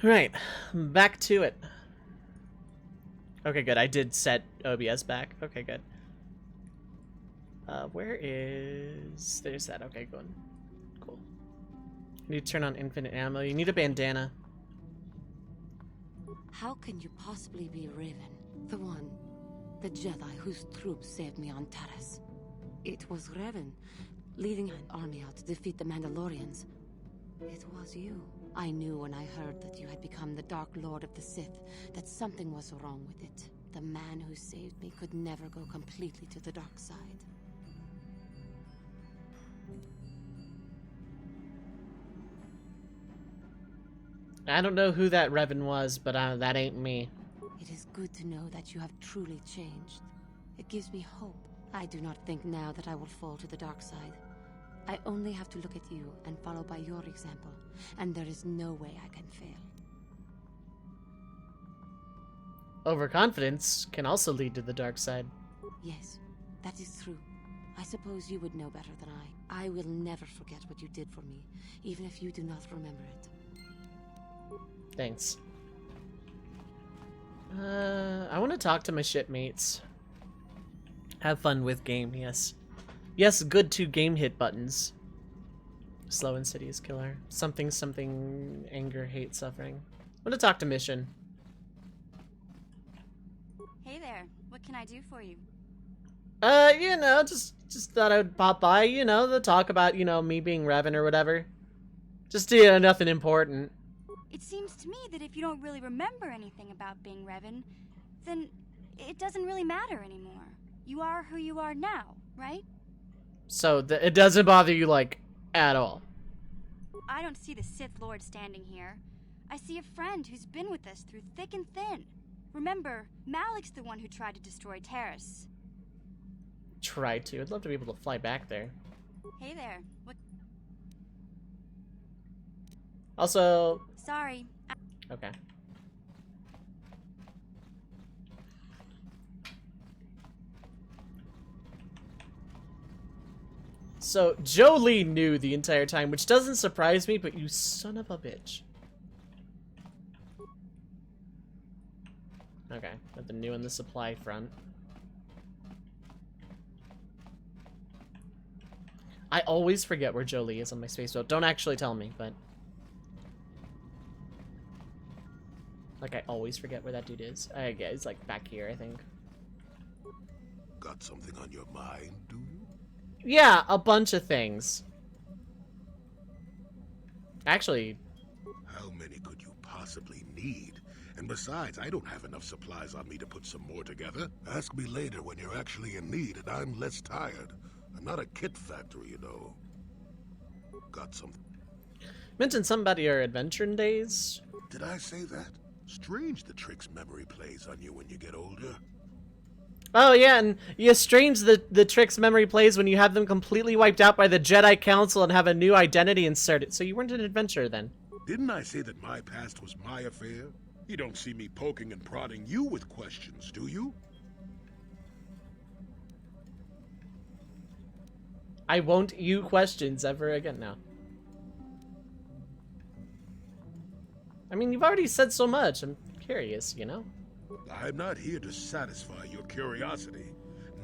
Right, back to it. Okay, good. I did set OBS back. Okay, good. Where is... There's that. Okay, good. Cool. You need to turn on infinite ammo. You need a bandana. How can you possibly be Raven? The Jedi whose troops saved me on Taris. It was Raven, leading an army out to defeat the Mandalorians. It was you. I knew when I heard that you had become the Dark Lord of the Sith, that something was wrong with it. The man who saved me could never go completely to the dark side. I don't know who that Revan was, but that ain't me. It is good to know that you have truly changed. It gives me hope. I do not think now that I will fall to the dark side. I only have to look at you and follow by your example, and there is no way I can fail. Overconfidence can also lead to the dark side. Yes, that is true. I suppose you would know better than I. I will never forget what you did for me, even if you do not remember it. Thanks. I want to talk to my shipmates. Have fun with game, yes. Yes, good to game hit buttons. Slow and Insidious Killer. Something, something, anger, hate, suffering. I want to talk to Mission. Hey there, what can I do for you? You know, just thought I would pop by, you know, to talk about, you know, me being Revan or whatever. Just, you know, nothing important. It seems to me that if you don't really remember anything about being Revan, then it doesn't really matter anymore. You are who you are now, right? So, it doesn't bother you, like, at all. I don't see the Sith Lord standing here. I see a friend who's been with us through thick and thin. Remember, Malik's the one who tried to destroy Taris. Try to. I'd love to be able to fly back there. Hey there, what? Also... Sorry. Okay. So, Jolee knew the entire time, which doesn't surprise me, but you son of a bitch. Okay, nothing new on the supply front. I always forget where Jolee is on my space boat. Don't actually tell me, but... Like, I always forget where that dude is. I guess he's, like, back here, I think. Got something on your mind, do you? Yeah, a bunch of things. Actually... How many could you possibly need? And besides, I don't have enough supplies on me to put some more together. Ask me later when you're actually in need and I'm less tired. I'm not a kit factory, you know. Got something. Mentioned something about your adventuring days. Did I say that? Strange the tricks memory plays on you when you get older. Oh yeah, and you strange the tricks memory plays when you have them completely wiped out by the Jedi Council and have a new identity inserted. So you weren't an adventurer then. Didn't I say that my past was my affair? You don't see me poking and prodding you with questions, do you? I won't you questions ever again now. I mean, you've already said so much. I'm curious, you know? I'm not here to satisfy your curiosity.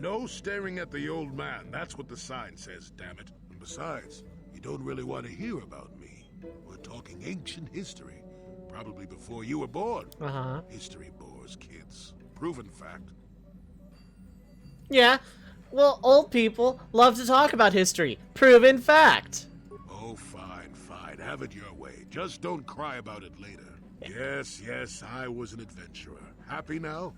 No staring at the old man. That's what the sign says, damn it. And besides, you don't really want to hear about me. We're talking ancient history. Probably before you were born. Uh-huh. History bores kids. Proven fact. Yeah. Well, old people love to talk about history. Proven fact. Oh, fine, fine. Have it your way. Just don't cry about it later. Yes, I was an adventurer. Happy now?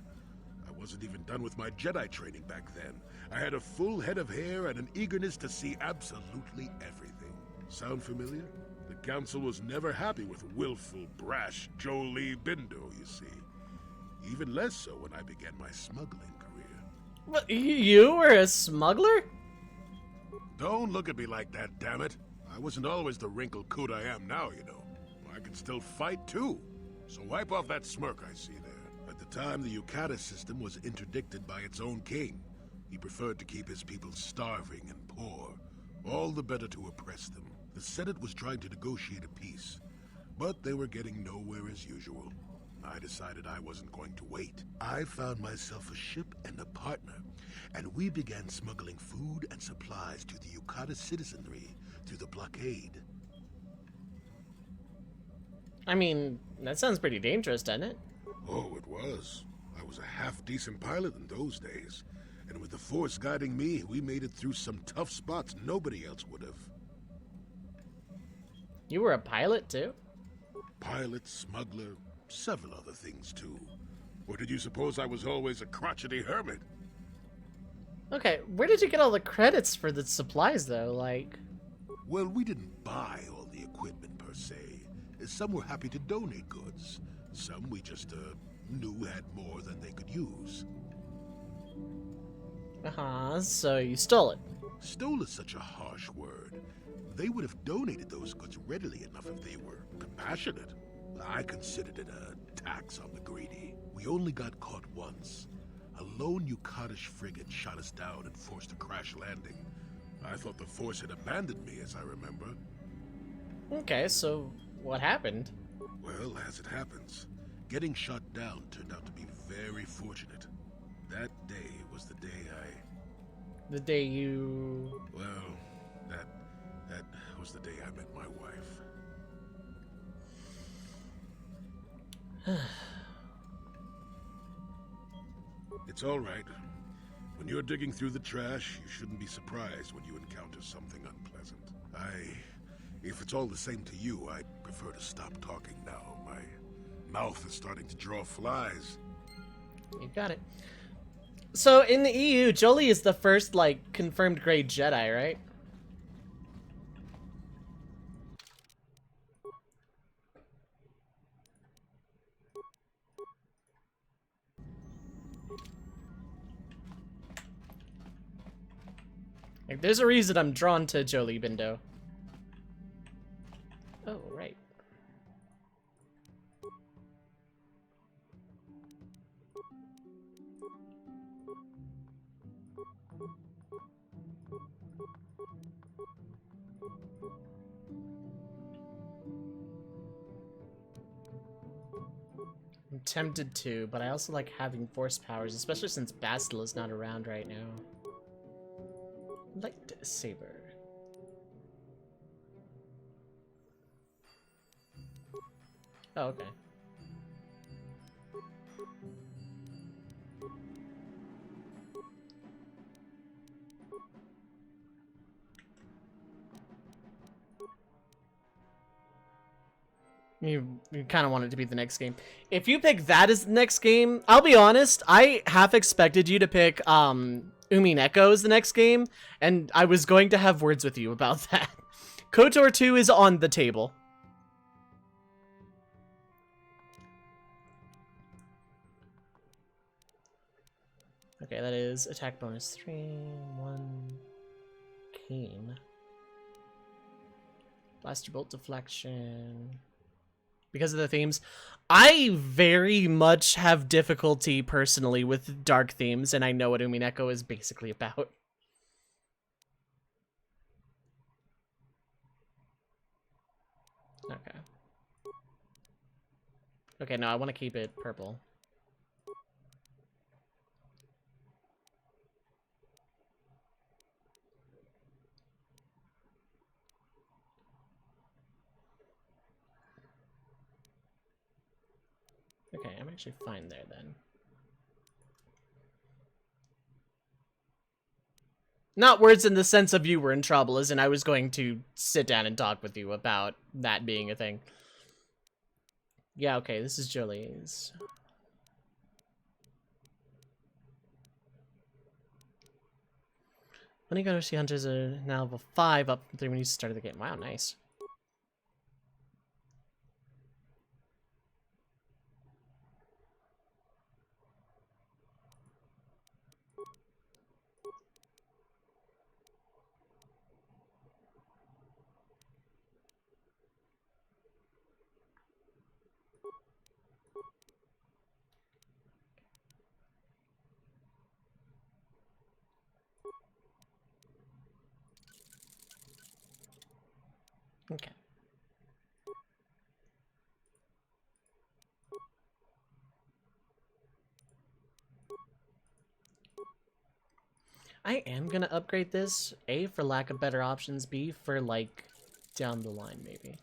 I wasn't even done with my Jedi training back then. I had a full head of hair and an eagerness to see absolutely everything. Sound familiar? The Council was never happy with willful, brash Jolee Bindo, you see. Even less so when I began my smuggling career. What, you were a smuggler? Don't look at me like that, damn it. I wasn't always the wrinkled coot I am now, you know. I can still fight, too. So wipe off that smirk I see there. At the time, the Yucata system was interdicted by its own king. He preferred to keep his people starving and poor, all the better to oppress them. The Senate was trying to negotiate a peace, But they were getting nowhere as usual. I decided I wasn't going to wait. I found myself a ship and a partner, and we began smuggling food and supplies to the Yukata citizenry through the blockade. I mean, that sounds pretty dangerous, doesn't it? Oh, it was. I was a half-decent pilot in those days, and with the Force guiding me, we made it through some tough spots nobody else would have. You were a pilot, too? Pilot, smuggler, several other things too. Or did you suppose I was always a crotchety hermit? Okay, where did you get all the credits for the supplies, though? Like... Well, we didn't buy all the equipment per se. Some were happy to donate goods. Some we just knew had more than they could use. Uh-huh, so you stole it. Stole is such a harsh word. They would have donated those goods readily enough if they were compassionate. I considered it a tax on the greedy. We only got caught once. A lone Yukatish frigate shot us down and forced a crash landing. I thought the Force had abandoned me, as I remember. Okay, so what happened? Well, as it happens, getting shot down turned out to be very fortunate. That day was the day The day you... well, that was the day I met my wife. It's all right. When you're digging through the trash, you shouldn't be surprised when you encounter something unpleasant. If it's all the same to you, I'd prefer to stop talking now. My mouth is starting to draw flies. You got it. So, in the EU, Jolee is the first, like, confirmed grade Jedi, right? Like, there's a reason I'm drawn to Jolee Bindo. Oh, right. I'm tempted to, but I also like having force powers, especially since Bastila is not around right now. Lightsaber. Oh, okay. You kind of want it to be the next game. If you pick that as the next game, I'll be honest, I half expected you to pick Umineko as the next game, and I was going to have words with you about that. KOTOR 2 is on the table. Okay, that is attack bonus 3, 1, cane. Blaster bolt deflection. Because of the themes, I very much have difficulty personally with dark themes, and I know what Umineko is basically about. Okay. Okay, no, I want to keep it purple. Okay, I'm actually fine there then. Not words in the sense of you were in trouble, as in I was going to sit down and talk with you about that being a thing. Yeah, okay, this is Jolee's. When you go to see hunters are now level 5, up from 3 when you started the game. Wow, nice. Okay. gonna upgrade this. A, for lack of better options. B, for, like, down the line, maybe.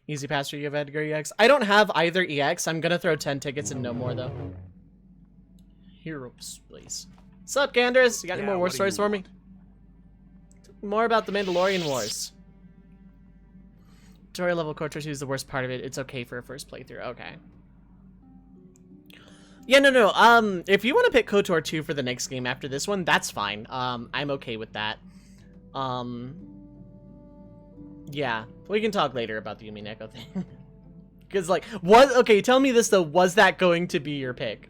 Easy Pastor, you have Edgar EX? I don't have either EX. I'm gonna throw 10 tickets and no more, though. Heroes, please. Sup, Ganders? You got any more war stories for me? More about the Mandalorian Wars. Tutorial level KOTOR 2 is the worst part of it. It's okay for a first playthrough. Okay. Yeah, no. If you want to pick KOTOR 2 for the next game after this one, that's fine. I'm okay with that. Yeah, we can talk later about the Yumi Neko thing. Because, like, okay, tell me this, though. Was that going to be your pick?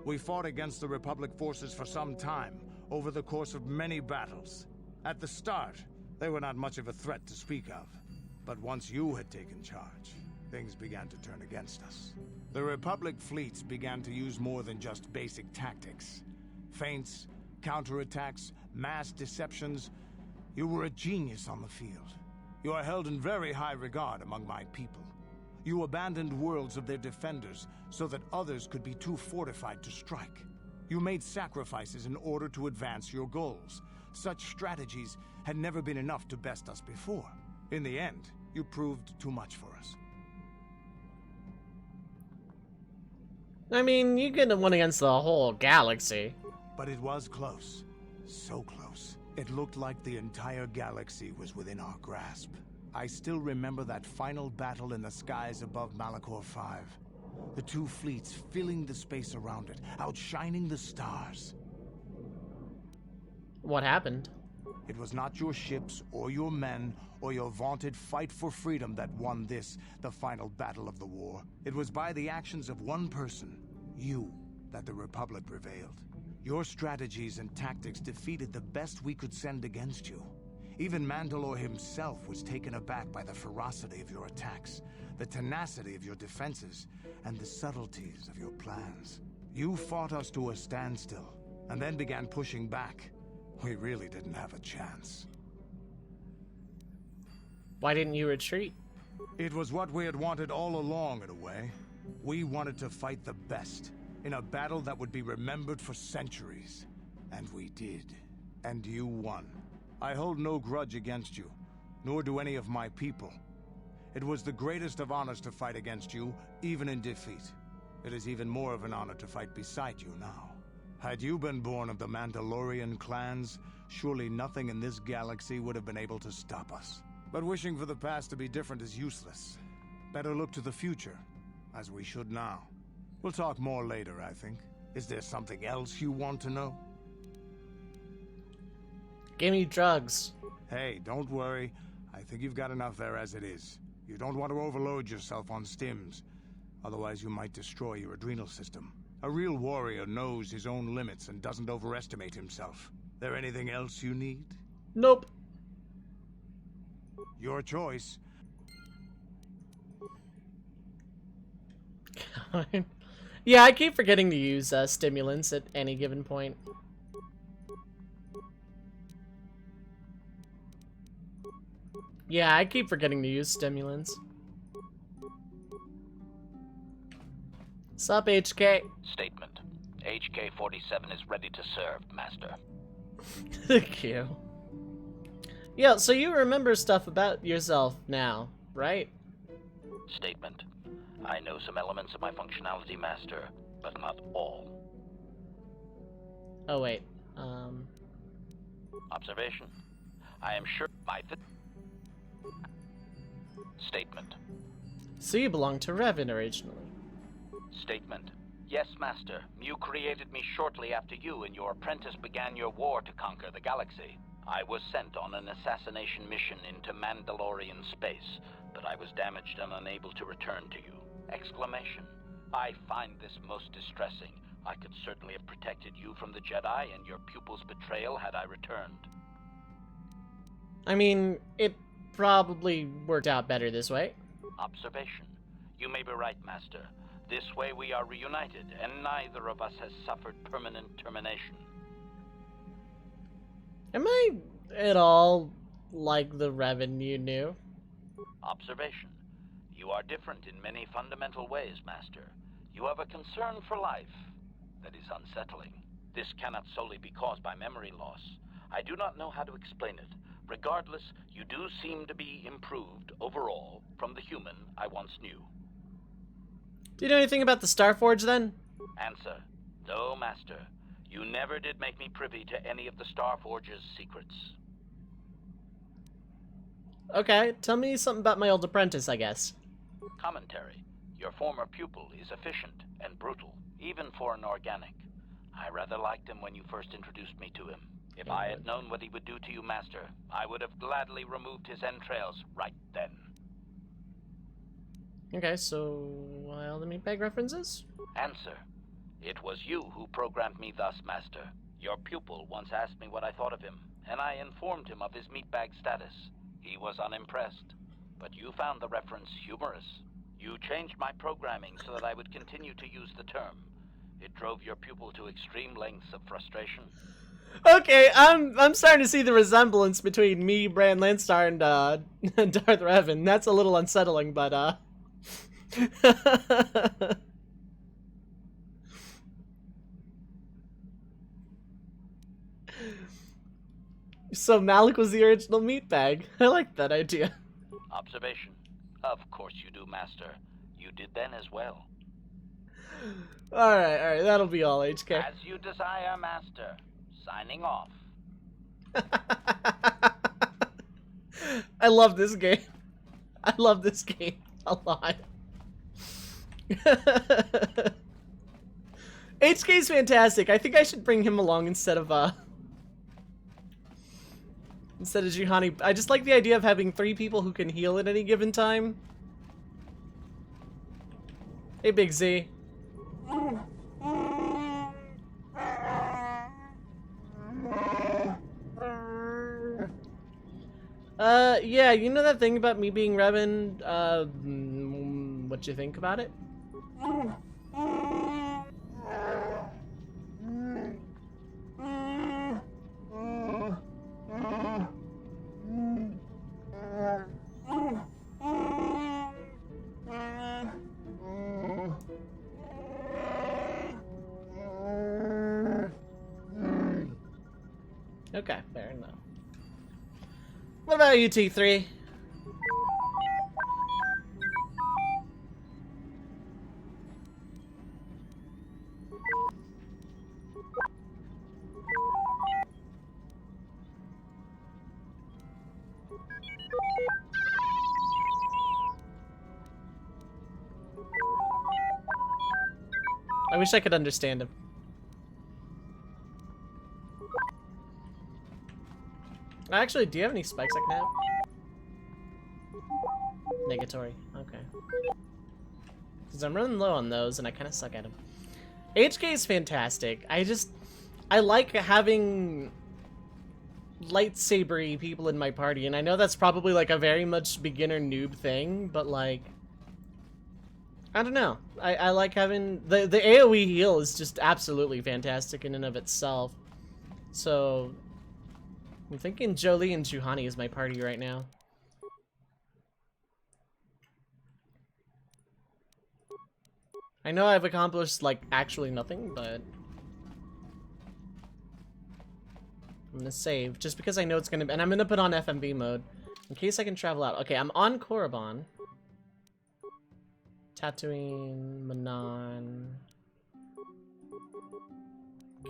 We fought against the Republic forces for some time, over the course of many battles. At the start, they were not much of a threat to speak of. But once you had taken charge, things began to turn against us. The Republic fleets began to use more than just basic tactics. Feints, counterattacks, mass deceptions. You were a genius on the field. You are held in very high regard among my people. You abandoned worlds of their defenders so that others could be too fortified to strike. You made sacrifices in order to advance your goals. Such strategies had never been enough to best us before. In the end, you proved too much for us. I mean, you could have won against the whole galaxy. But it was close. So close. It looked like the entire galaxy was within our grasp. I still remember that final battle in the skies above Malachor 5. The two fleets filling the space around it, outshining the stars. What happened? It was not your ships, or your men, or your vaunted fight for freedom that won this, the final battle of the war. It was by the actions of one person, you, that the Republic prevailed. Your strategies and tactics defeated the best we could send against you. Even Mandalore himself was taken aback by the ferocity of your attacks, the tenacity of your defenses, and the subtleties of your plans. You fought us to a standstill, and then began pushing back. We really didn't have a chance. Why didn't you retreat? It was what we had wanted all along, in a way. We wanted to fight the best, in a battle that would be remembered for centuries. And we did. And you won. I hold no grudge against you, nor do any of my people. It was the greatest of honors to fight against you, even in defeat. It is even more of an honor to fight beside you now. Had you been born of the Mandalorian clans, surely nothing in this galaxy would have been able to stop us. But wishing for the past to be different is useless. Better look to the future, as we should now. We'll talk more later, I think. Is there something else you want to know? Give me drugs. Hey, don't worry. I think you've got enough there as it is. You don't want to overload yourself on stims. Otherwise, you might destroy your adrenal system. A real warrior knows his own limits and doesn't overestimate himself. There anything else you need? Nope. Your choice. Yeah, I keep forgetting to use stimulants at any given point. Yeah, I keep forgetting to use stimulants. Sup, HK? Statement. HK-47 is ready to serve, Master. Thank you. Yeah, so you remember stuff about yourself now, right? Statement. I know some elements of my functionality, Master, but not all. Oh, wait. Observation. I am sure my... Statement. So you belonged to Revan originally. Statement. Yes, Master. Mu created me shortly after you and your apprentice began your war to conquer the galaxy. I was sent on an assassination mission into Mandalorian space, but I was damaged and unable to return to you. Exclamation. I find this most distressing. I could certainly have protected you from the Jedi and your pupil's betrayal had I returned. I mean, it probably worked out better this way. Observation. You may be right, Master. This way we are reunited, and neither of us has suffered permanent termination. Am I at all like the Revan you knew? Observation. You are different in many fundamental ways, Master. You have a concern for life that is unsettling. This cannot solely be caused by memory loss. I do not know how to explain it. Regardless, you do seem to be improved overall from the human I once knew. Do you know anything about the Starforge then? Answer: no, Master. You never did make me privy to any of the Starforge's secrets. Okay, tell me something about my old apprentice, I guess. Commentary: your former pupil is efficient and brutal, even for an organic. I rather liked him when you first introduced me to him. If I had known what he would do to you, Master, I would have gladly removed his entrails right then. Okay, so why all the meatbag references? Answer: it was you who programmed me thus, Master. Your pupil once asked me what I thought of him, and I informed him of his meatbag status. He was unimpressed, but you found the reference humorous. You changed my programming so that I would continue to use the term. It drove your pupil to extreme lengths of frustration. Okay, I'm starting to see the resemblance between me, Bran Landstar, and Darth Revan. That's a little unsettling, but So Malik was the original meatbag. I like that idea. Observation: of course you do, Master. You did then as well. Alright, that'll be all, HK. As you desire, Master. Signing off. I love this game. I love this game a lot. HK's fantastic. I think I should bring him along instead of Juhani. I just like the idea of having 3 people who can heal at any given time. Hey, Big Z. Yeah, you know that thing about me being Revan? What you think about it? Okay, fair enough. What about you, T3? I wish I could understand him. Actually, do you have any spikes I can have? Negatory. Okay. Because I'm running low on those, and I kind of suck at them. HK is fantastic. I like having lightsaber-y people in my party, and I know that's probably like a very much beginner noob thing, but like, I don't know. I like having the AoE heal is just absolutely fantastic in and of itself. So I'm thinking Jolie and Juhani is my party right now. I know I've accomplished like actually nothing, but I'm gonna save just because I know it's gonna be, and I'm gonna put on FMV mode in case I can travel out. Okay, I'm on Korriban. Tatooine, Manon.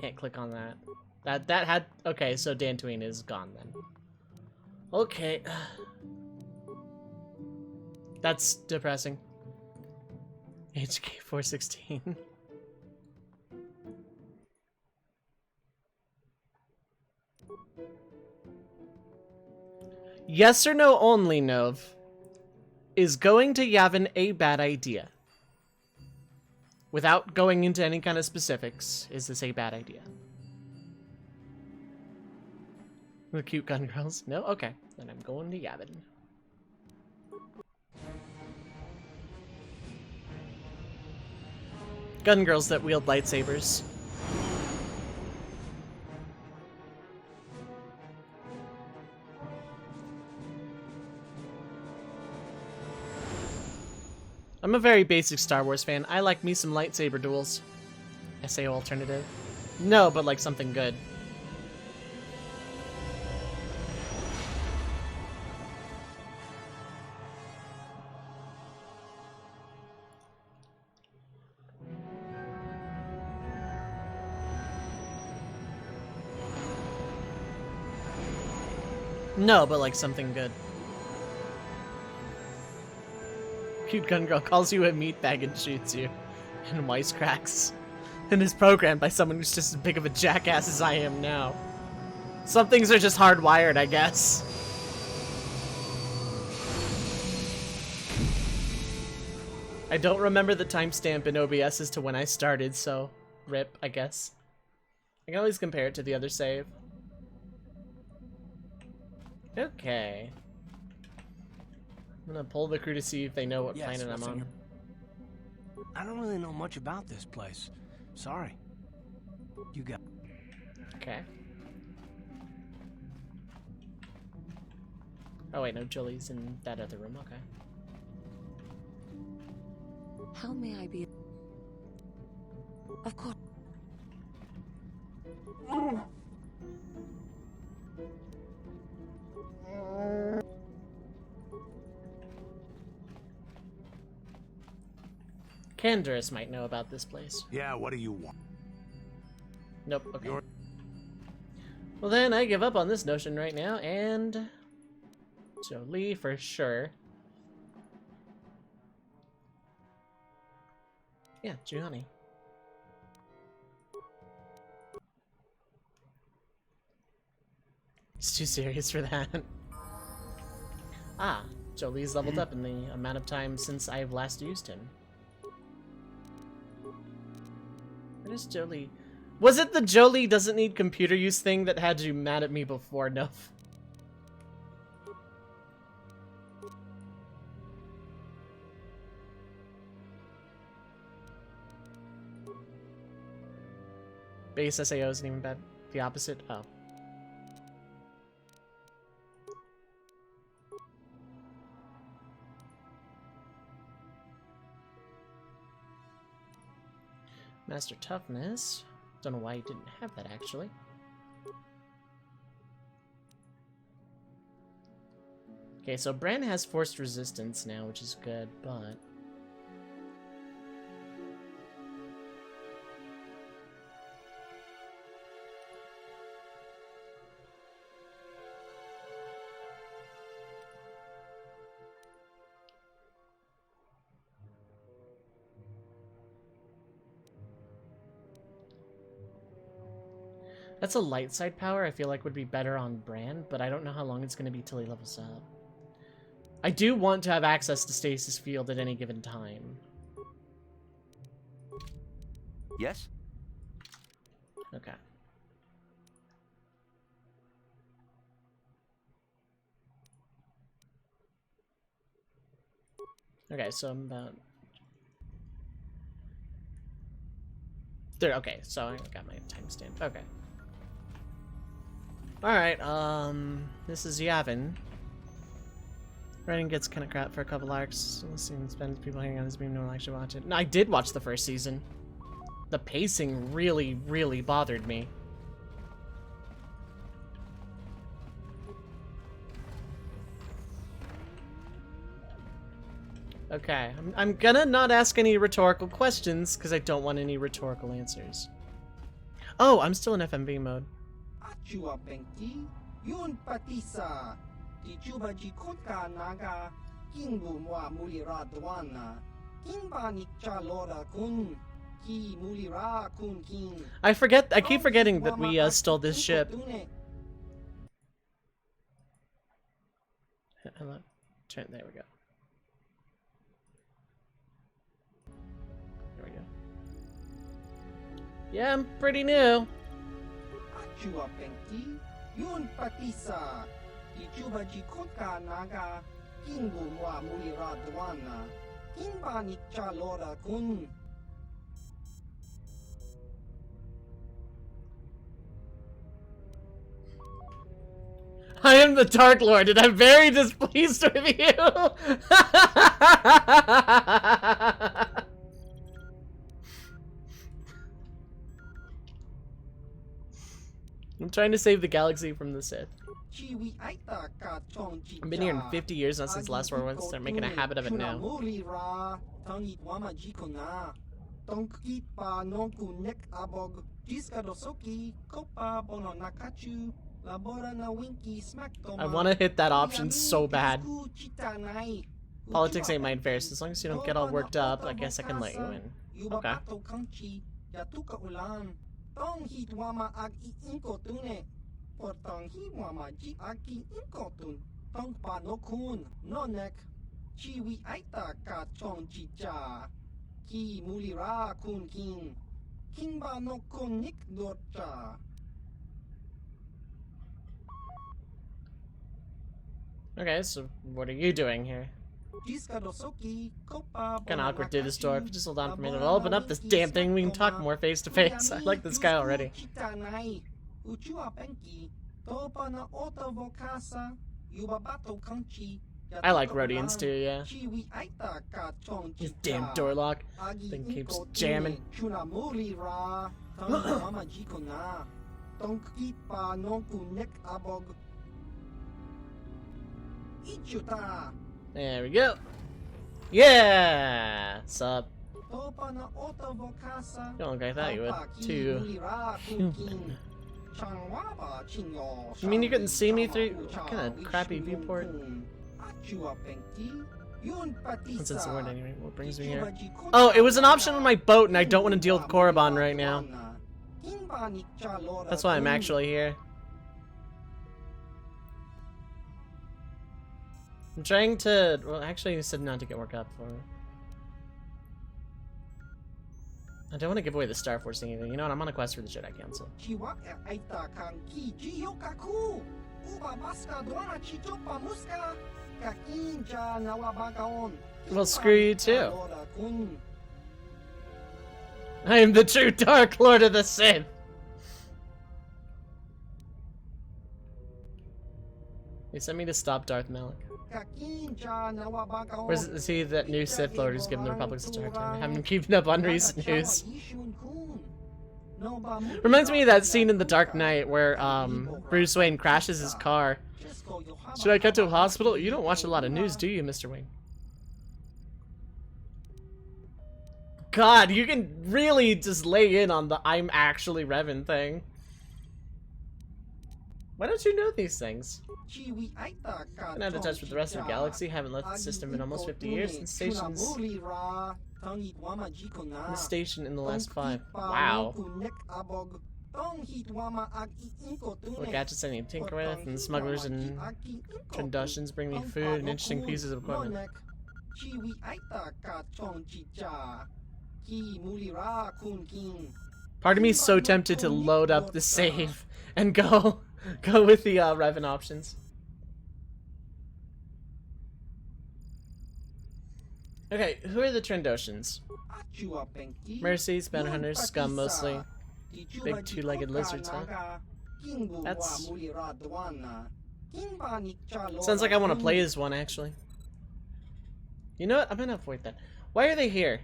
Can't click on that. That had, okay, so Dantooine is gone then. Okay. That's depressing. HK 416. Yes or no only, Nov. Is going to Yavin a bad idea? Without going into any kind of specifics, is this a bad idea? The cute gun girls? No? Okay. Then I'm going to Yavin. Gun girls that wield lightsabers. I'm a very basic Star Wars fan. I like me some lightsaber duels. SAO alternative. No, but like something good. No, but like something good. Cute gun girl calls you a meatbag and shoots you. And wisecracks. And is programmed by someone who's just as big of a jackass as I am now. Some things are just hardwired, I guess. I don't remember the timestamp in OBS as to when I started, so rip, I guess. I can always compare it to the other save. Okay. I'm gonna pull the crew to see if they know what planet I'm on. I don't really know much about this place. Sorry. You got... Okay. Oh wait, no, Jolie's in that other room, okay. How may I be? Of course. Canderous might know about this place. Yeah, what do you want? Nope, okay. Well then, I give up on this notion right now, and... Jolie for sure. Yeah, Gianni. It's too serious for that. Ah, Jolie's leveled up in the amount of time since I've last used him. What is Jolie? Was it the Jolie doesn't need computer use thing that had you mad at me before? No. Base SAO isn't even bad. The opposite? Oh. Master Toughness. Don't know why you didn't have that, actually. Okay, so Bran has forced resistance now, which is good, but... That's a light side power I feel like would be better on Bran, but I don't know how long it's going to be till he levels up. I do want to have access to Stasis Field at any given time. Yes? Okay. Okay, so I'm about... There, okay, so I got my timestamp. Okay. Alright, this is Yavin. Writing gets kind of crap for a couple arcs. Listening spends people hanging on his beam, no one actually watch it. No, I did watch the first season. The pacing really, really bothered me. Okay, I'm gonna not ask any rhetorical questions, because I don't want any rhetorical answers. Oh, I'm still in FMV mode. Chua Benki, Yun Patisa, Tichuba Jikotka Naga, Kingbumwa Mulira Dwana, Kinbanik Chalora Kun, Ki Mulira Kun King. I keep forgetting that we stole this ship. Hello. There we go. There we go. Yeah, I'm pretty new. Chua Benki, Yun Patisa, Tichuba Jikotka Naga, Kingbumwa Mulira Dwana, Kinbanik Chalora Kun. I am the Dark Lord, and I'm very displeased with you! I'm trying to save the galaxy from the Sith. ชีวิไอตากาจองจิ I've been here in 50 years, not since the last war. I want to start making a habit of it now. มูลีราทั้งอีกว่ามาจิโคนาต้องกีปานองกูเน็กอาบอกจิสกาโดโซกิก็ปาบอนนาคาจูลาบอรานาวิงกีสมักโตมา I want to hit that option so bad. Politics ain't my affairs. As long as you don't get all worked up, I guess I can let you in. Okay. ต้องฮิตว่ามาอักอีอิงโกตุเนปอต้องฮิตว่ามาจิอักอีอิงโกตุนต้องปานกคุณนอนเน็กชีวิไอตากาจองจิจากีมูลิราคุณคิงคิงบานกคุณนิกโดดจา Okay, so what are you doing here? Kinda awkward through this door. If you just hold on for a minute, I'll open up this damn thing. We can talk more face to face. I like this guy already. I like Rhodians too, yeah. This damn door lock. Thing keeps jamming. There we go. Yeah! Sup? You don't look like that, you would. Too human. You mean you couldn't see me through? What kind of crappy viewport? What's its word anyway? What brings me here? Oh, it was an option on my boat and I don't want to deal with Korriban right now. That's why I'm actually here. I'm trying to... Well, actually, you said not to get worked up for. I don't want to give away the Star Force thing either. You know what? I'm on a quest for the Jedi Council. Well, screw you too. I am the true Dark Lord of the Sith. They sent me to stop Darth Malak. Or is he that new Sith Lord who's given the Republic such a hard time? I haven't been keeping up on recent news. Reminds me of that scene in The Dark Knight where Bruce Wayne crashes his car. Should I cut to a hospital? You don't watch a lot of news, do you, Mr. Wayne? God, you can really just lay in on the I'm actually Revan thing. Why don't you know these things? Been out of touch with the rest of the galaxy, haven't left the system in almost 50 years, and stations... the station in the last 5. Wow. What gadgets I need to tinker with, and the smugglers and Trandoshan's bring me food and interesting pieces of equipment. Part of me is so tempted to load up the save and go with the Revan options. Okay, who are the Trandoshans? Mercies, Bounty Hunters, scum mostly. Big two-legged lizards, huh? That's... sounds like I want to play as one, actually. You know what? I'm gonna avoid that. Why are they here?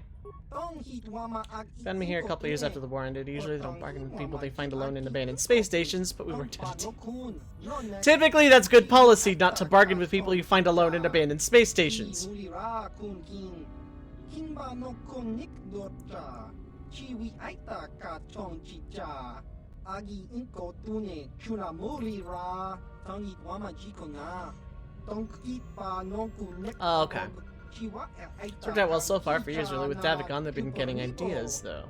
Found me here a couple years after the war ended. Usually they don't bargain with people they find alone in abandoned space stations, but we worked at it. Typically that's good policy not to bargain with people you find alone in abandoned space stations. Oh, okay. It's worked out well so far. For years, really. With Davik on, they've been getting ideas, though.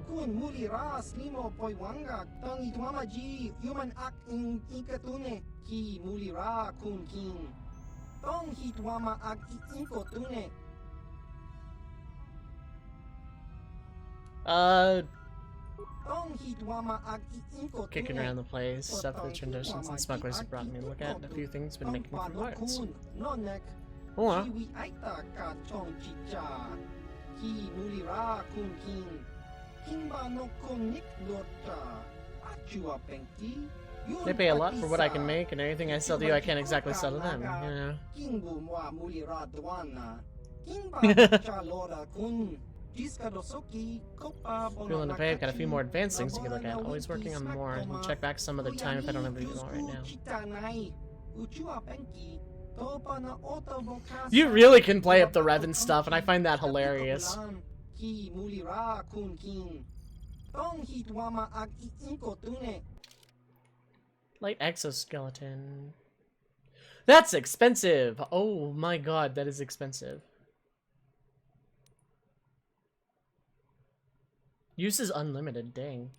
Kicking around the place, stuff the Trandoshans and smugglers have brought me to look at, and a few things been making me words. Oh, they pay a lot for what I can make, and anything I sell to you, I can't exactly sell to them, you know. Willing to pay, I've got a few more advanced things you can look at. Always working on more. And check back some other time if I don't have anything right now. You really can play up the Revan stuff, and I find that hilarious. Light exoskeleton. That's expensive! Oh my god, that is expensive. Use is unlimited, dang.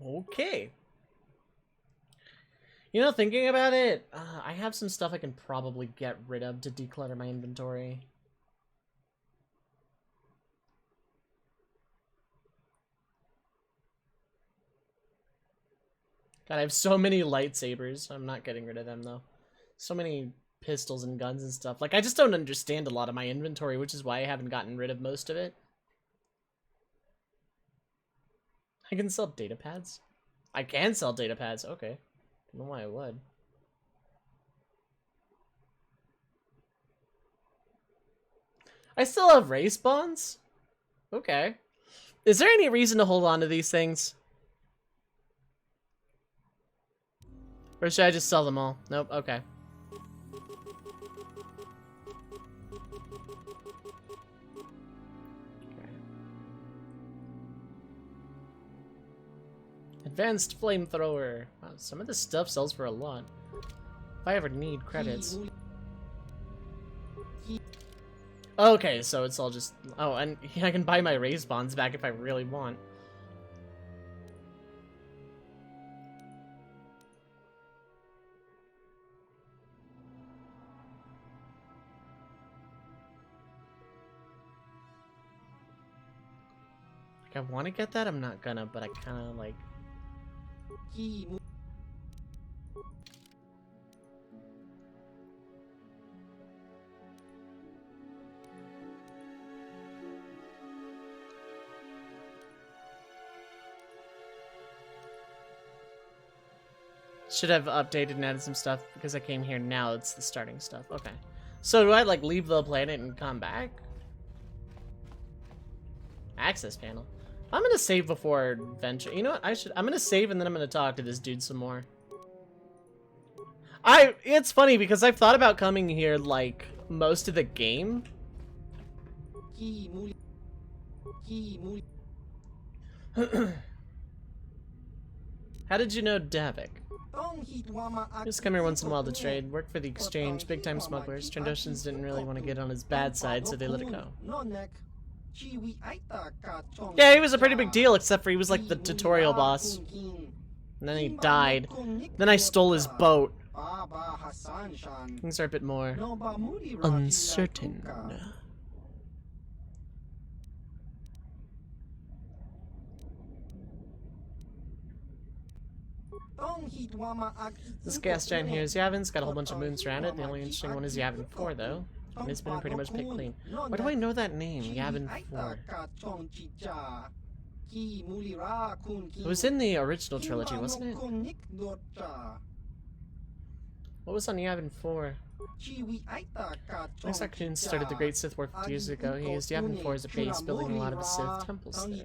Okay. You know, thinking about it, I have some stuff I can probably get rid of to declutter my inventory. God, I have so many lightsabers. I'm not getting rid of them, though. So many pistols and guns and stuff. Like, I just don't understand a lot of my inventory, which is why I haven't gotten rid of most of it. I can sell data pads? I can sell data pads, okay. Don't know why I would. I still have race bonds? Okay. Is there any reason to hold on to these things? Or should I just sell them all? Nope, okay. Advanced flamethrower. Wow, some of this stuff sells for a lot. If I ever need credits. Okay, so it's all just... Oh, and I can buy my raise bonds back if I really want. Like, I want to get that, I'm not gonna, but I kind of like... Should have updated and added some stuff because I came here now. It's the starting stuff. Okay. So do I like leave the planet and come back? Access panel. I'm gonna save before adventure. You know what? I'm gonna save and then I'm gonna talk to this dude some more. It's funny because I've thought about coming here like most of the game. How did you know Davik? Just come here once in a while to trade. Work for the exchange. Big time smugglers. Trandoshans didn't really want to get on his bad side, so they let it go. Yeah, he was a pretty big deal, except for he was like the tutorial boss. And then he died. Then I stole his boat. Things are a bit more uncertain. This gas giant here is Yavin. Got a whole bunch of moons around it. The only interesting one is Yavin 4, though. And it's been pretty much picked clean. Why do I know that name? Yavin 4. It was in the original trilogy, wasn't it? What was on Yavin 4? Looks like Kuhn started the Great Sith War 50 years ago. He used Yavin 4 as a base, building a lot of his Sith temples there.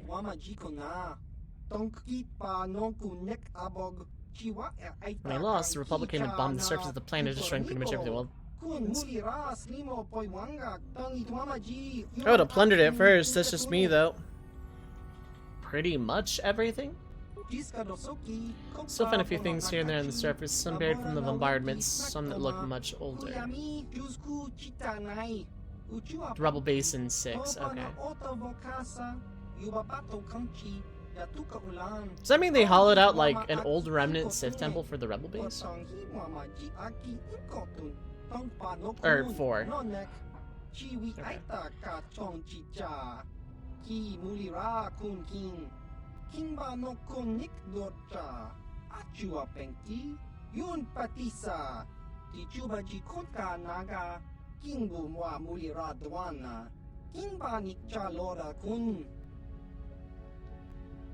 When he lost, the Republic came and bombed the surface of the planet, destroying pretty much everything. Well, I would have plundered it first. That's just me, though. Pretty much everything. Still find a few things here and there on the surface. Some buried from the bombardments, some that look much older. The Rebel Base in 6. Okay. Does that mean they hollowed out like an old remnant Sith temple for the Rebel Base? Or 4. Okay.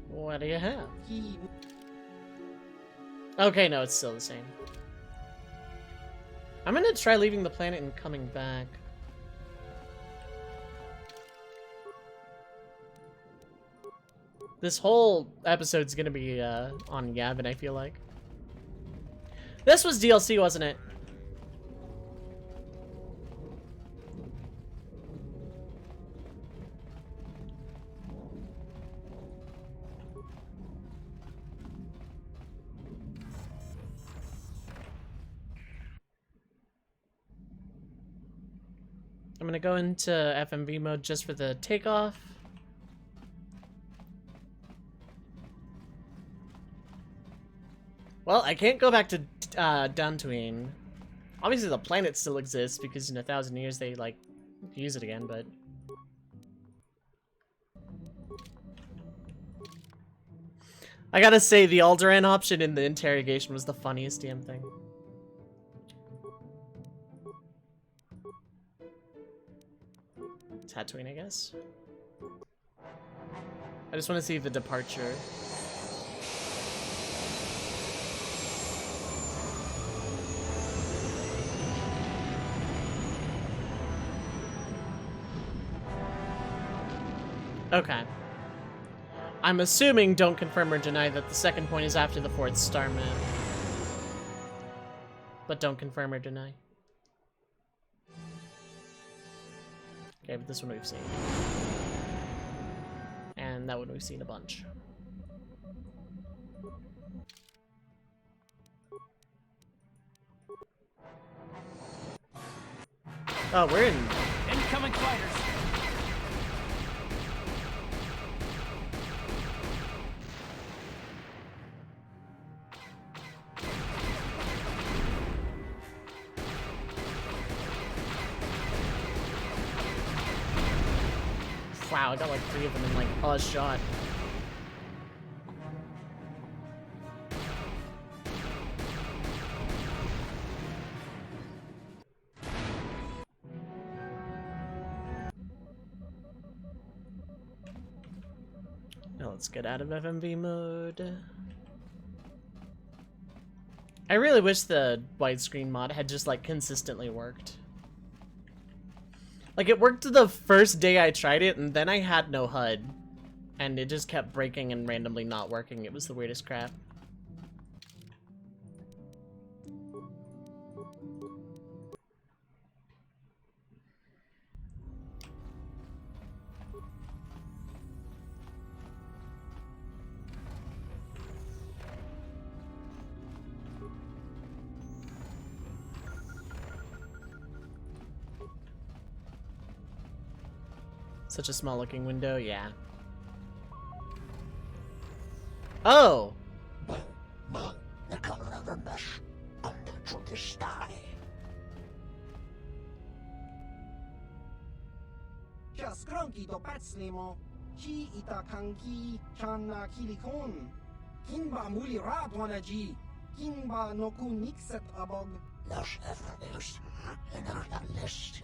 What do you have? Okay, no, it's still the same. I'm gonna try leaving the planet and coming back. This whole episode's gonna be on Yavin, I feel like. This was DLC, wasn't it? I'm gonna go into FMV mode just for the takeoff. Well, I can't go back to Dantooine. Obviously the planet still exists because in 1,000 years they like use it again, but I gotta say the Alderaan option in the interrogation was the funniest damn thing. Tatooine, I guess. I just want to see the departure. Okay. I'm assuming don't confirm or deny that the second point is after the 4th star map. But don't confirm or deny. Okay, but this one we've seen. And that one we've seen a bunch. Oh, we're in... Incoming fighters! Wow, I got like 3 of them in like a shot. Now let's get out of FMV mode. I really wish the widescreen mod had just like consistently worked. Like, it worked the first day I tried it, and then I had no HUD. And it just kept breaking and randomly not working. It was the weirdest crap. Such a small looking window, yeah. Oh! The color of her mesh under the sky. Just grunky to Patslimo. Chi itakanki chana kilikon. Kimba muli radwanaji. Kimba noku nixet abog. Los Everdeus in our list.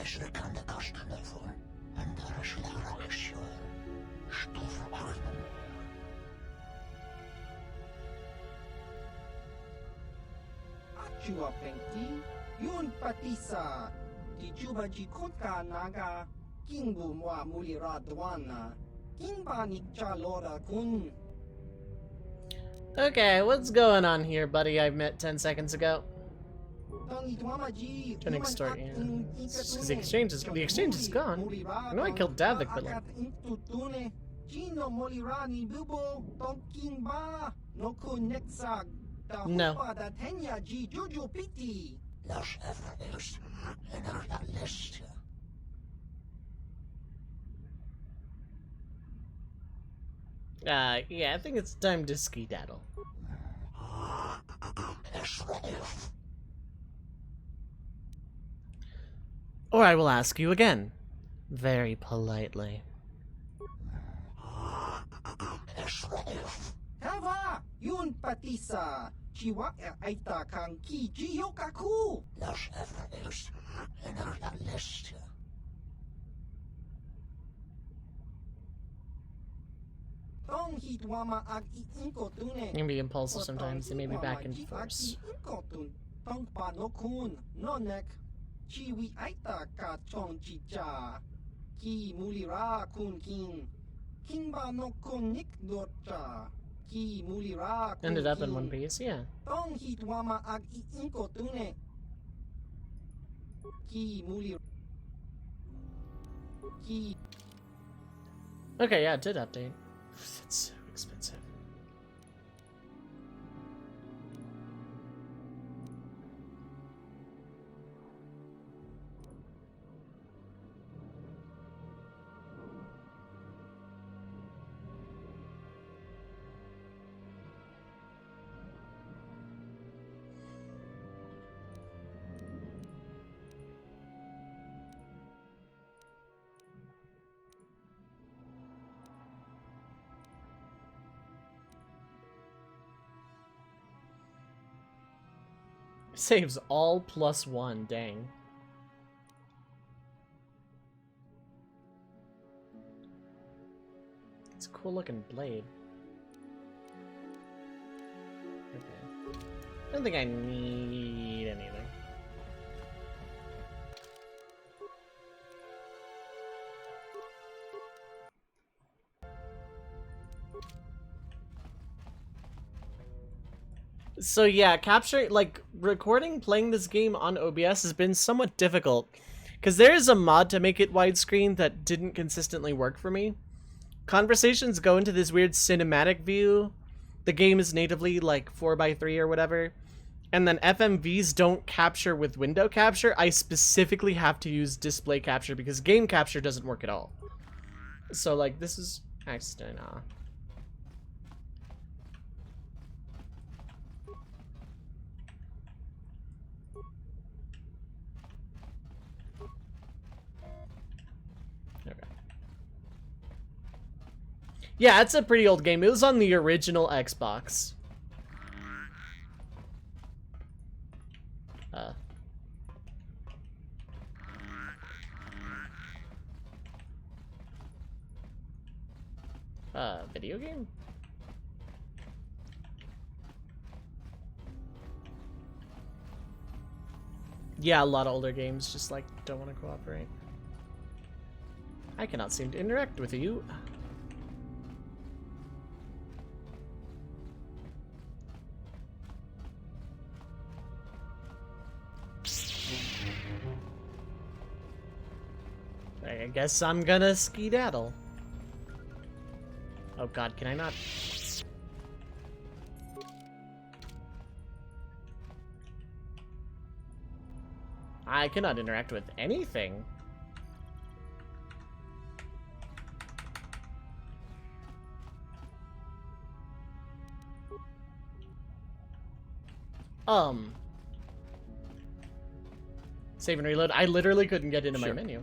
Is er kan de kosten ervoor en daar is de reactie. Stoffen achter. Achua pengti. Yun patisa. Di chuba jikutka naga. Kingbu mwa muli radwana. Kimba nikcha lora kun. Okay, what's going on here, buddy I met 10 seconds ago? Trying to extort you. Because the exchange is gone. I know I killed Davik, but like... No. Los Everdeus in our list. Yeah, I think it's time to skedaddle. Or I will ask you again. Very politely. Hava! Yun patisa! Chiwa aita kang ki jiyokaku! Los Everdeus in our list. Tong hit wama ag inko tune. They can be impulsive sometimes. They may be back in force. Tong pa no kun no nek. Chiwi aita ka chong chicha. Ki mulira kun king. King ba no kun nik dorcha. Ki mulira kun Ended up in king. one piece, yeah. Tong hit wama ag inko tune. Ki mulira. Ki. Okay, yeah, it did update. That's so expensive. Saves all +1, dang. It's a cool looking blade. Okay. I don't think I need anything. So yeah, recording playing this game on OBS has been somewhat difficult, because there is a mod to make it widescreen that didn't consistently work for me. Conversations go into this weird cinematic view. The game is natively like 4:3 or whatever, and then FMVs don't capture with window capture. I specifically have to use display capture because game capture doesn't work at all. So like this is actually nah. Yeah, it's a pretty old game. It was on the original Xbox. Video game? Yeah, a lot of older games just like don't want to cooperate. I cannot seem to interact with you. I guess I'm gonna skedaddle. Oh god, can I not? I cannot interact with anything. Save and reload. I literally couldn't get into my menu.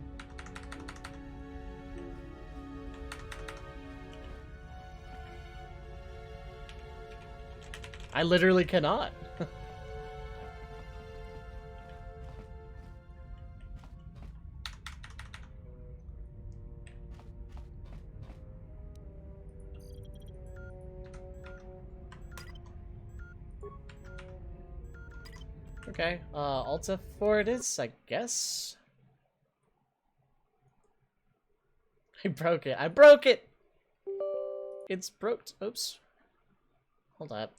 I literally cannot. Okay, Alt F4 it is, I guess. I broke it. I broke it! It's broke. Oops. Hold up.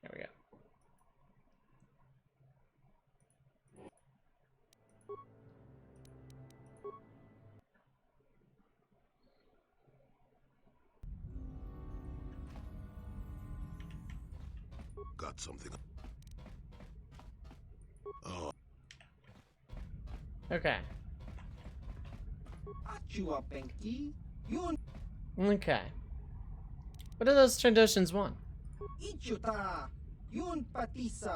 There we go. Got something. Oh. Okay. Okay. What do those Trandoshans want?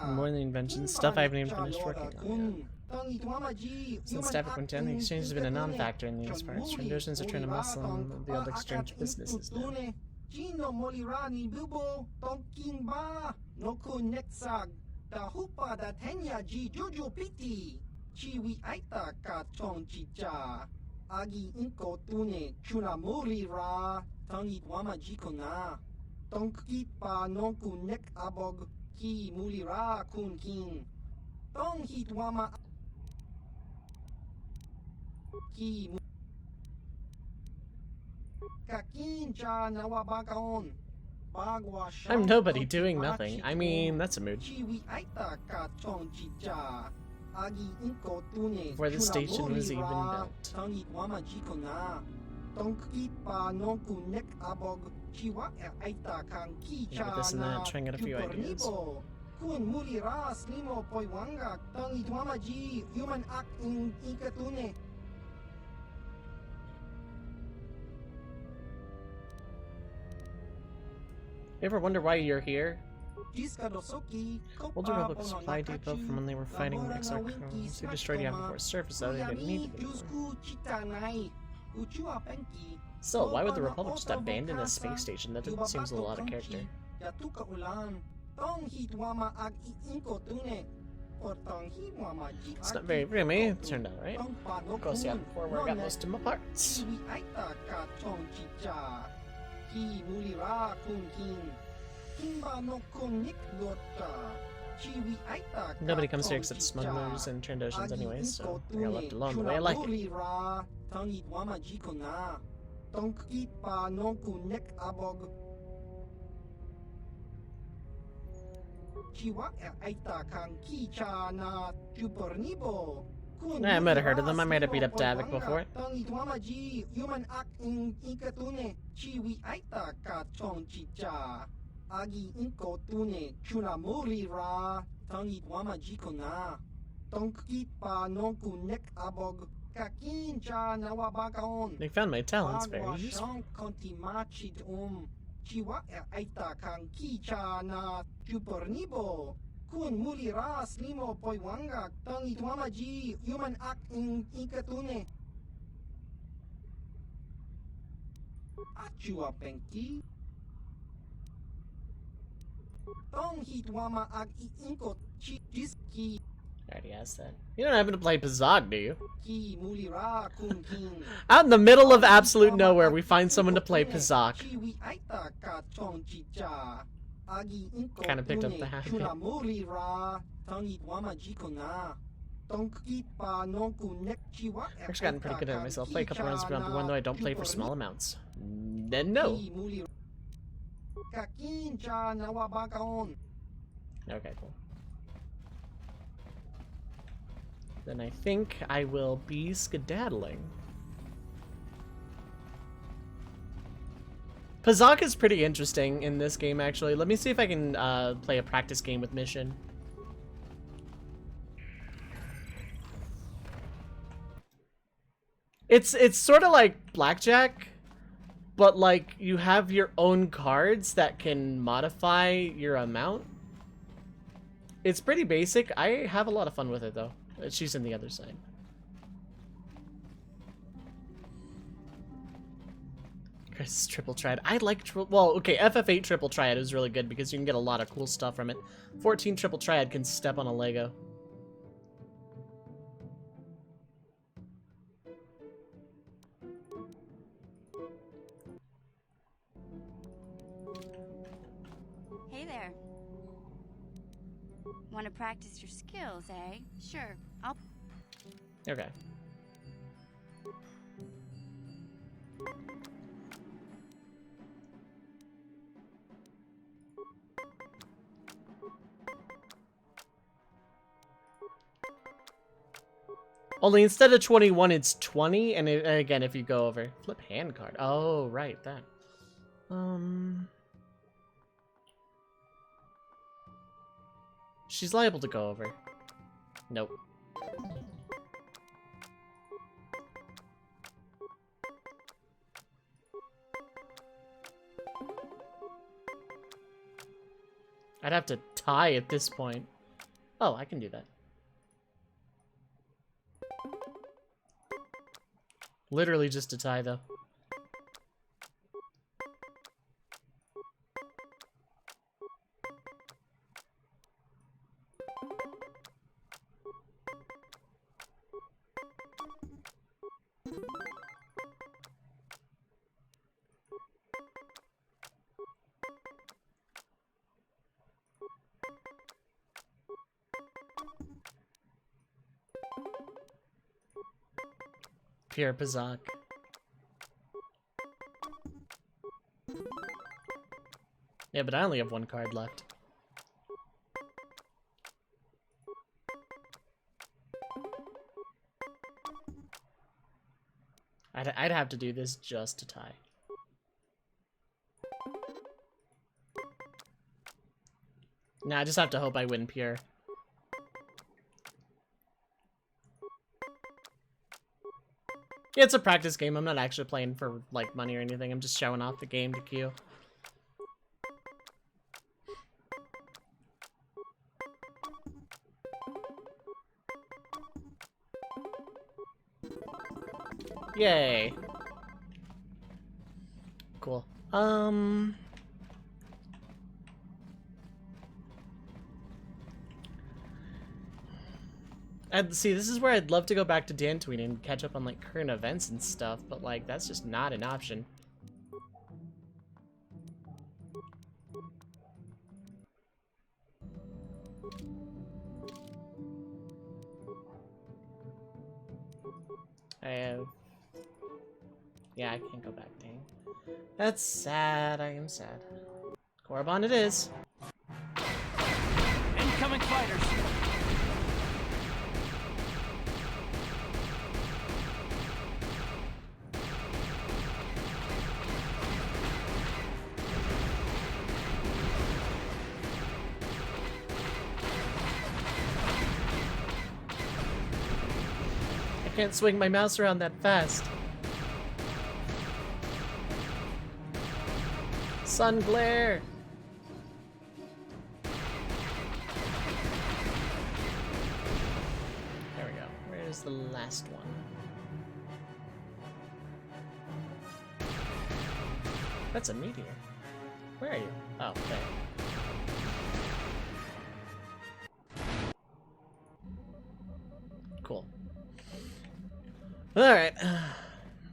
More than inventions, stuff I haven't even finished working on yet. Since Stafford went down, the exchange has been a non-factor in these parts. Trandoshans are trying to muscle in the old exchange businesses now. Agi inko tune chuna muri ra tangit wama jikona. Tongkit pa nonku nek abog ki muli ra kun kin. Tong hit wama ki kakin cha nawabakaon. I'm nobody doing nothing. I mean, that's a mood. Before the station was even built. Yeah, with this and that, trying out a few ideas. You ever wonder why you're here? Old Republic supply depot from when they were fighting the XR criminals who destroyed Yavin 4's surface, though they didn't need it anymore. Still, why would the Republic just abandon a space station? That seems a little out of character. It's not very roomy, it turned out, right? Of course, yeah, before where I got most of my parts. Nobody comes here except smugglers and Trandoshians anyways, so I got left alone the way I like it. I might have heard of them. I might have beat up Davik before. They found my talents very useful. Kun muli ras limo poi wanga tangi tuama ji human act in ikatune. Achua penki. Tong hit wama ag inko chi diski. I already asked that. You don't happen to play Pazog, do you? Out in the middle of absolute nowhere, we find someone to play Pazog. Kind of picked up the habit. I've actually gotten pretty good at it myself. Play a couple rounds beyond the one, though I don't play for small amounts. Then no. Okay, cool. Then I think I will be skedaddling. Pazak is pretty interesting in this game, actually. Let me see if I can play a practice game with Mission. It's sort of like Blackjack, but like you have your own cards that can modify your amount. It's pretty basic. I have a lot of fun with it, though. She's in the other side. Chris, triple triad. I like well, okay, FF8 triple triad is really good because you can get a lot of cool stuff from it. 14 triple triad can step on a Lego. Hey there. Want to practice your skills, eh? Sure, I'll... Okay. Only instead of 21, it's 20, and again, if you go over. Flip hand card. Oh, right, that. She's liable to go over. Nope. I'd have to tie at this point. Oh, I can do that. Literally just a tie, though. Pierre Pazak. Yeah, but I only have one card left. I'd have to do this just to tie. Nah, I just have to hope I win Pierre. Yeah, it's a practice game. I'm not actually playing for, like, money or anything. I'm just showing off the game to Q. Yay. Cool. See, this is where I'd love to go back to Dantooine and catch up on, like, current events and stuff, but, like, that's just not an option. I have... Yeah, I can't go back, dang. That's sad, I am sad. Korriban it is. Incoming fighters! I can't swing my mouse around that fast. Sun glare! There we go. Where's the last one? That's a meteor. Where are you? Oh, there. Cool. Alright.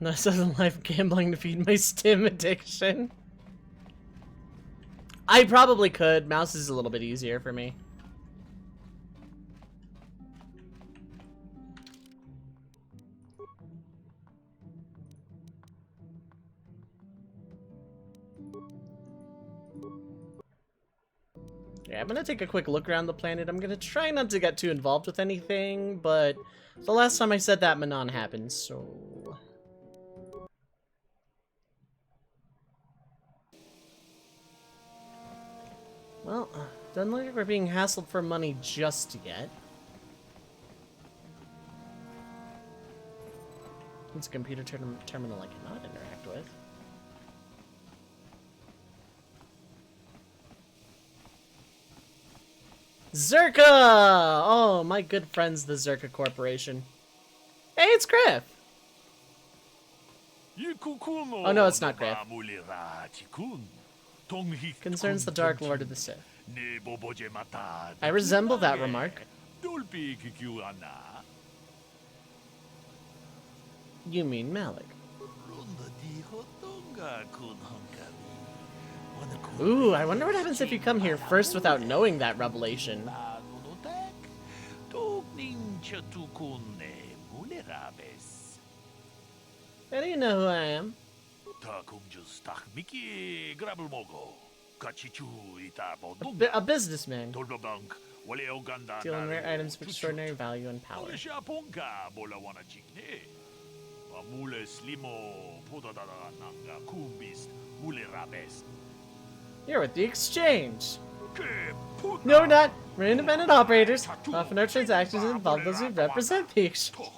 No, it doesn't like gambling to feed my stim addiction. I probably could. Mouse is a little bit easier for me. Yeah, I'm gonna take a quick look around the planet. I'm gonna try not to get too involved with anything, but the last time I said that, Manon happened, so... Well, doesn't look like we're being hassled for money just yet. It's a computer terminal I cannot interact with. Zerka! Oh, my good friends, the Zerka Corporation. Hey, it's Griff! Oh no, it's not Griff. Concerns the Dark Lord of the Sith. I resemble that remark. You mean Malik. Ooh, I wonder what happens if you come here first without knowing that revelation. How do you know who I am? A businessman. Dealing rare items of extraordinary value and power. You're with the exchange. No, we're not. We're independent operators. Often our transactions involve those who represent the exchange.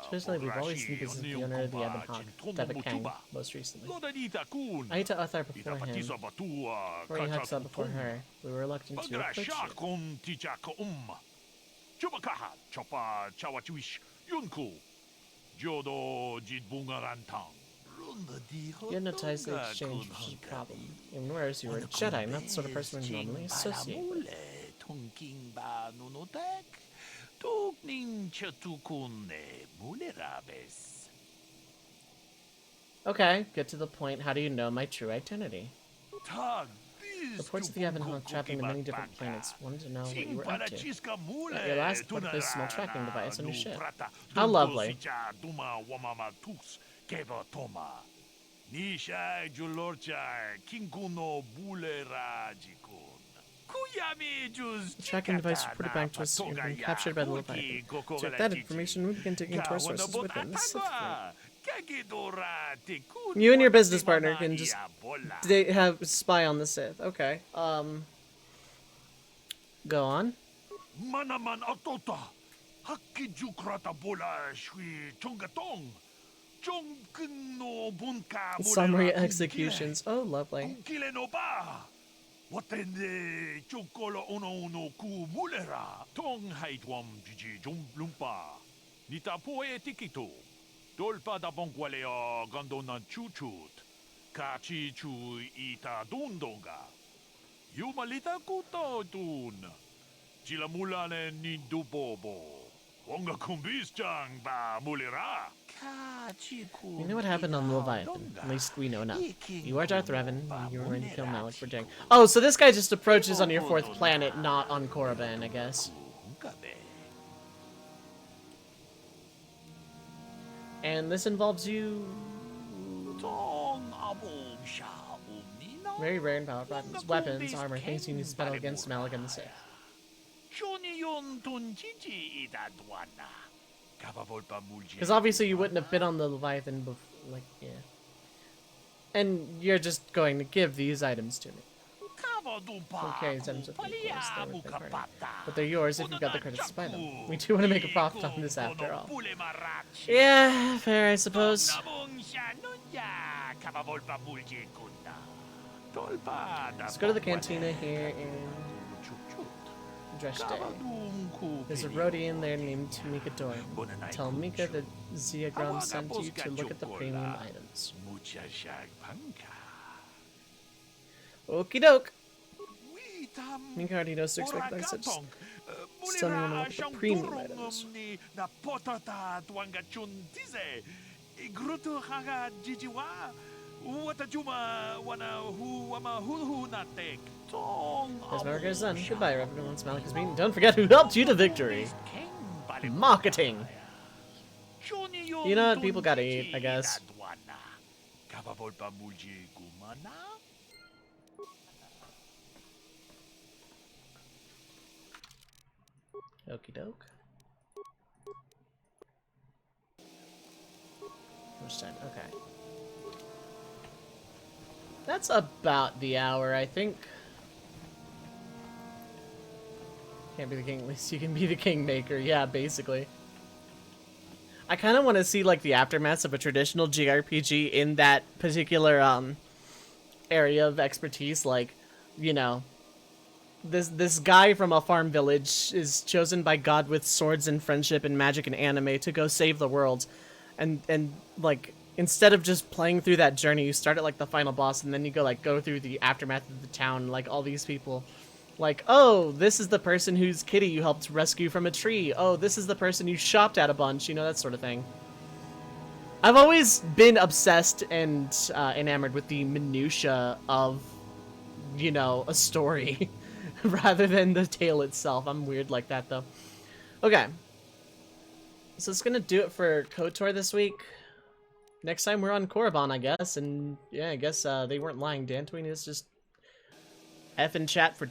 Especially, we've always seen this as the owner of the Ebon Hawk, David Kang, most recently. Aita Uthar before him, Ori Huxa before her. We were reluctant to approach you. Hypnotized the exchange, which is a problem. Even worse, you were a Jedi, not the sort of person we normally associate with. Okay, get to the point. How do you know my true identity? Reports of the Avanhawk traveling to many different planets. Wanted to know what you were up to. At your last port, there's a small tracking device on your ship. How lovely. The tracking device reported back to us and been captured by the Leviathan. So with that information, we begin digging into our sources within the Sith Fleet. You and your business partner can just have spy on the Sith. Okay. Go on. Summary executions. Oh, lovely. Watende chokolo ono ku mulera tong haitwam jiji lumpa nita poe tikito dolpa da bongualea gandona chuchut kachi chu ita dundonga yumalita kuto dun chilamulane ni dubobo wonga kumbis chang ba mulera. You know what happened on Leviathan. At least we know now. You are Darth Revan. You were going to kill Malak for Jang. Oh, so this guy just approaches on your 4th planet, not on Korriban, I guess. And this involves you. Very rare and powerful weapons, armor, things you need to battle against Malak and the Sith. Because obviously you wouldn't have been on the Leviathan before, like, yeah. And you're just going to give these items to me. Okay, these items with me, of course, they were third party. But they're yours if you've got the credits to buy them. We do want to make a profit on this after all. Yeah, fair, I suppose. Let's go to the cantina here in Dreshte. There's a Rodian there named Mika Doran. Tell Mika that Ziagram sent you to look at the premium items. Okie doke. Mika already knows to expect, but I said just tell me when to look at the premium items. As Malak is done, goodbye, Reverend. Once Malak is beaten, don't forget who helped you to victory. Marketing. You know what? People gotta eat, I guess. Okie doke. Much time? Okay. That's about the hour, I think. Can't be the king, at least you can be the kingmaker. Yeah, basically. I kind of want to see, like, the aftermaths of a traditional JRPG in that particular, area of expertise. Like, you know, this guy from a farm village is chosen by God with swords and friendship and magic and anime to go save the world. And like, instead of just playing through that journey, you start at, like, the final boss, and then you go through the aftermath of the town, like, all these people. Like, oh, this is the person whose kitty you helped rescue from a tree. Oh, this is the person you shopped at a bunch, you know, that sort of thing. I've always been obsessed and enamored with the minutia of, you know, a story, rather than the tale itself. I'm weird like that, though. Okay. So it's gonna do it for KOTOR this week. Next time we're on Korriban, I guess, and yeah, I guess they weren't lying. Dantooine is just effing chat for